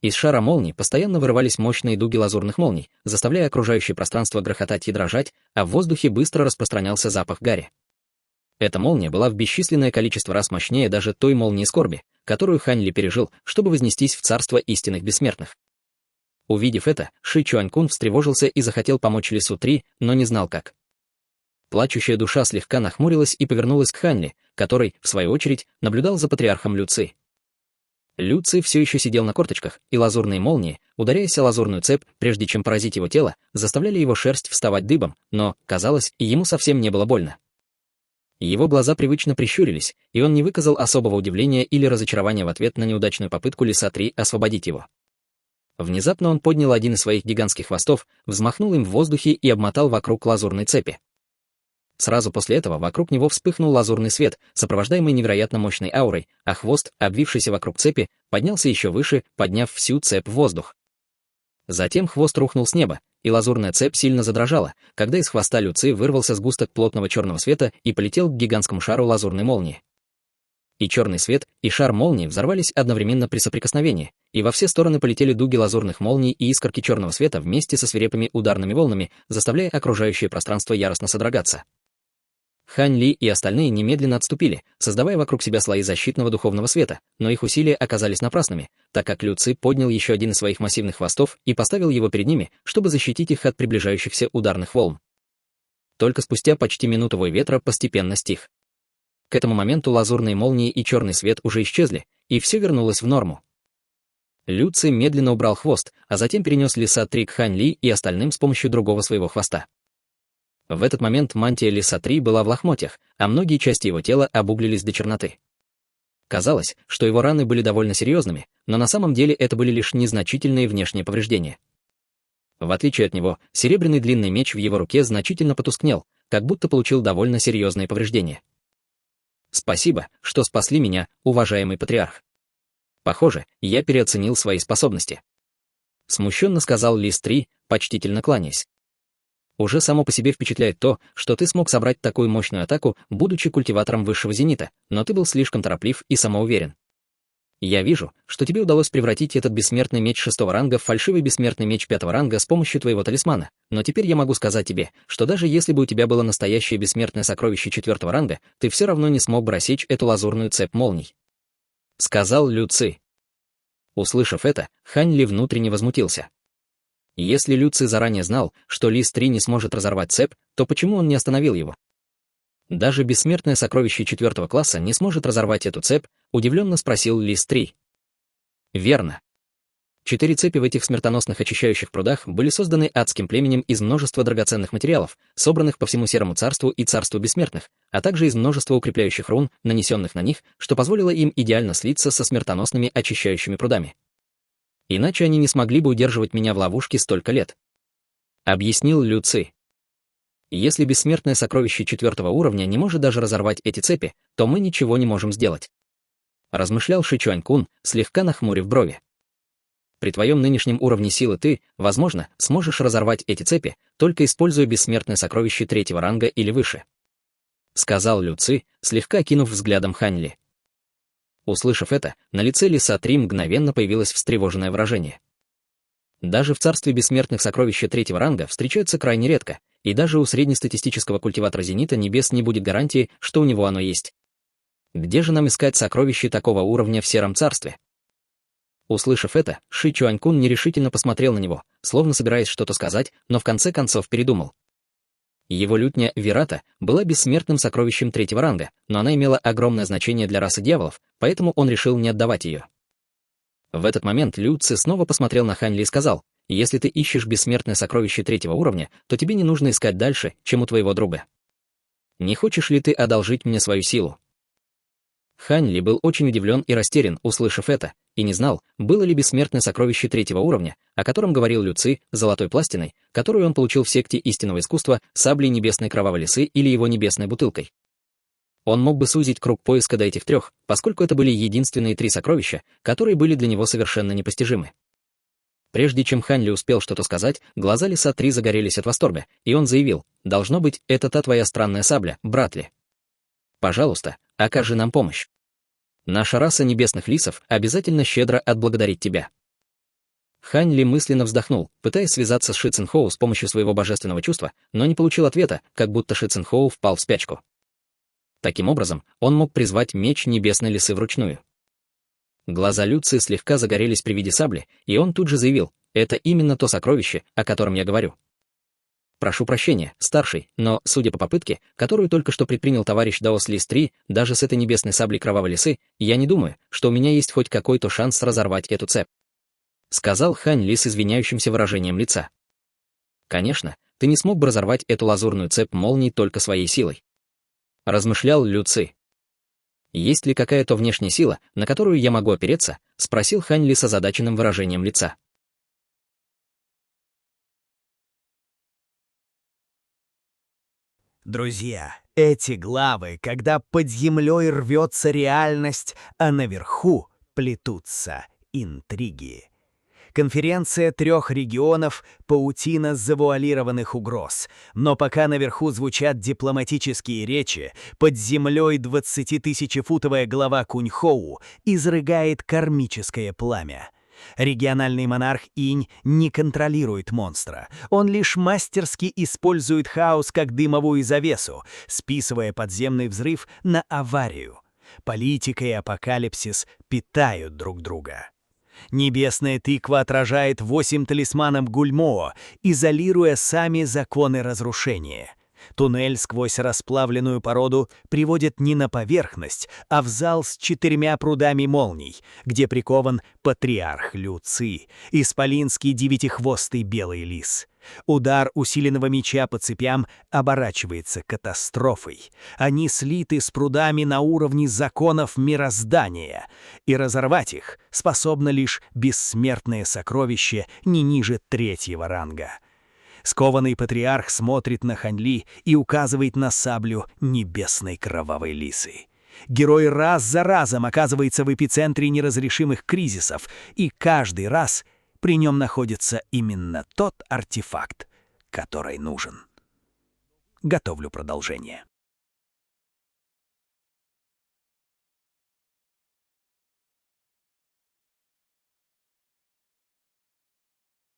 Из шара молний постоянно вырывались мощные дуги лазурных молний, заставляя окружающее пространство грохотать и дрожать, а в воздухе быстро распространялся запах гари. Эта молния была в бесчисленное количество раз мощнее даже той молнии скорби, которую Хань Ли пережил, чтобы вознестись в царство истинных бессмертных. Увидев это, Ши Чуанькун встревожился и захотел помочь Лису 3, но не знал как. Плачущая душа слегка нахмурилась и повернулась к Хань Ли, который, в свою очередь, наблюдал за патриархом Люци. Люци все еще сидел на корточках, и лазурные молнии, ударяясь о лазурную цепь, прежде чем поразить его тело, заставляли его шерсть вставать дыбом, но, казалось, ему совсем не было больно. Его глаза привычно прищурились, и он не выказал особого удивления или разочарования в ответ на неудачную попытку Лиса 3 освободить его. Внезапно он поднял один из своих гигантских хвостов, взмахнул им в воздухе и обмотал вокруг лазурной цепи. Сразу после этого вокруг него вспыхнул лазурный свет, сопровождаемый невероятно мощной аурой, а хвост, обвившийся вокруг цепи, поднялся еще выше, подняв всю цепь в воздух. Затем хвост рухнул с неба, и лазурная цепь сильно задрожала, когда из хвоста Люци вырвался сгусток плотного черного света и полетел к гигантскому шару лазурной молнии. И черный свет, и шар молнии взорвались одновременно при соприкосновении, и во все стороны полетели дуги лазурных молний и искорки черного света вместе со свирепыми ударными волнами, заставляя окружающее пространство яростно содрогаться. Хань Ли и остальные немедленно отступили, создавая вокруг себя слои защитного духовного света, но их усилия оказались напрасными, так как Лю Ци поднял еще один из своих массивных хвостов и поставил его перед ними, чтобы защитить их от приближающихся ударных волн. Только спустя почти минуту вой ветра постепенно стих. К этому моменту лазурные молнии и черный свет уже исчезли, и все вернулось в норму. Лю Ци медленно убрал хвост, а затем перенес Лиса Три к Хань Ли и остальным с помощью другого своего хвоста. В этот момент мантия Лиса Три была в лохмотьях, а многие части его тела обуглились до черноты. Казалось, что его раны были довольно серьезными, но на самом деле это были лишь незначительные внешние повреждения. В отличие от него, серебряный длинный меч в его руке значительно потускнел, как будто получил довольно серьезные повреждения. «Спасибо, что спасли меня, уважаемый патриарх. Похоже, я переоценил свои способности», — смущенно сказал Лис Три, почтительно кланяясь. «Уже само по себе впечатляет то, что ты смог собрать такую мощную атаку, будучи культиватором высшего зенита, но ты был слишком тороплив и самоуверен. Я вижу, что тебе удалось превратить этот бессмертный меч 6-го ранга в фальшивый бессмертный меч 5-го ранга с помощью твоего талисмана, но теперь я могу сказать тебе, что даже если бы у тебя было настоящее бессмертное сокровище 4-го ранга, ты все равно не смог бы рассечь эту лазурную цепь молний», — сказал Лю Ци. Услышав это, Хань Ли внутренне возмутился. Если Лю Ци заранее знал, что Лис Три не сможет разорвать цепь, то почему он не остановил его? Даже бессмертное сокровище 4-го класса не сможет разорвать эту цепь, удивленно спросил Лис Три. Верно. 4 цепи в этих смертоносных очищающих прудах были созданы адским племенем из множества драгоценных материалов, собранных по всему Серому Царству и Царству Бессмертных, а также из множества укрепляющих рун, нанесенных на них, что позволило им идеально слиться со смертоносными очищающими прудами. Иначе они не смогли бы удерживать меня в ловушке столько лет. Объяснил Лю Ци. Если бессмертное сокровище 4-го уровня не может даже разорвать эти цепи, то мы ничего не можем сделать. Размышлял Ши Чуань-кун, слегка нахмурив брови. При твоем нынешнем уровне силы ты, возможно, сможешь разорвать эти цепи, только используя бессмертное сокровище 3-го ранга или выше. Сказал Лю Ци, слегка кинув взглядом Хань Ли. Услышав это, на лице Лиса Три мгновенно появилось встревоженное выражение. Даже в царстве бессмертных сокровища 3-го ранга встречаются крайне редко, и даже у среднестатистического культиватора зенита небес не будет гарантии, что у него оно есть. Где же нам искать сокровища такого уровня в Сером Царстве? Услышав это, Ши Чуань-кун нерешительно посмотрел на него, словно собираясь что-то сказать, но в конце концов передумал. Его лютня Вирата была бессмертным сокровищем 3-го ранга, но она имела огромное значение для расы дьяволов, поэтому он решил не отдавать ее. В этот момент Лю Ци снова посмотрел на Хань Ли и сказал: «Если ты ищешь бессмертное сокровище 3-го уровня, то тебе не нужно искать дальше, чем у твоего друга. Не хочешь ли ты одолжить мне свою силу?» Хань Ли был очень удивлен и растерян, услышав это, и не знал, было ли бессмертное сокровище 3-го уровня, о котором говорил Лю Ци, золотой пластиной, которую он получил в секте истинного искусства, саблей небесной кровавой лисы или его небесной бутылкой. Он мог бы сузить круг поиска до этих 3, поскольку это были единственные 3 сокровища, которые были для него совершенно непостижимы. Прежде чем Хань Ли успел что-то сказать, глаза Лиса Три загорелись от восторга, и он заявил: «Должно быть, это та твоя странная сабля, брат Ли. Пожалуйста, окажи нам помощь. Наша раса небесных лисов обязательно щедро отблагодарит тебя». Хань Ли мысленно вздохнул, пытаясь связаться с Ши Цинхоу с помощью своего божественного чувства, но не получил ответа, как будто Ши Цинхоу впал в спячку. Таким образом, он мог призвать меч небесной лисы вручную. Глаза Лю Ци слегка загорелись при виде сабли, и он тут же заявил: «Это именно то сокровище, о котором я говорю. Прошу прощения, старший, но, судя по попытке, которую только что предпринял товарищ Даос Лис Три, даже с этой небесной саблей кровавой лисы, я не думаю, что у меня есть хоть какой-то шанс разорвать эту цепь», — сказал Хань Ли с извиняющимся выражением лица. «Конечно, ты не смог бы разорвать эту лазурную цепь молний только своей силой», — размышлял Лю Ци. «Есть ли какая-то внешняя сила, на которую я могу опереться?» — спросил Хань Ли с озадаченным выражением лица. Друзья, эти главы, когда под землей рвется реальность, а наверху плетутся интриги. Конференция 3 регионов — паутина завуалированных угроз. Но пока наверху звучат дипломатические речи, под землей 20-тысячефутовая глава Куньхоу изрыгает кармическое пламя. Региональный монарх Инь не контролирует монстра. Он лишь мастерски использует хаос как дымовую завесу, списывая подземный взрыв на аварию. Политика и апокалипсис питают друг друга. Небесная тыква отражает 8 талисманов Гульmoo, изолируя сами законы разрушения. Туннель сквозь расплавленную породу приводит не на поверхность, а в зал с 4 прудами молний, где прикован патриарх Лю Ци, исполинский девятихвостый белый лис. Удар усиленного меча по цепям оборачивается катастрофой. Они слиты с прудами на уровне законов мироздания, и разорвать их способно лишь бессмертное сокровище не ниже 3-го ранга. Скованный патриарх смотрит на Хань Ли и указывает на саблю небесной кровавой лисы. Герой раз за разом оказывается в эпицентре неразрешимых кризисов, и каждый раз при нем находится именно тот артефакт, который нужен. Готовлю продолжение.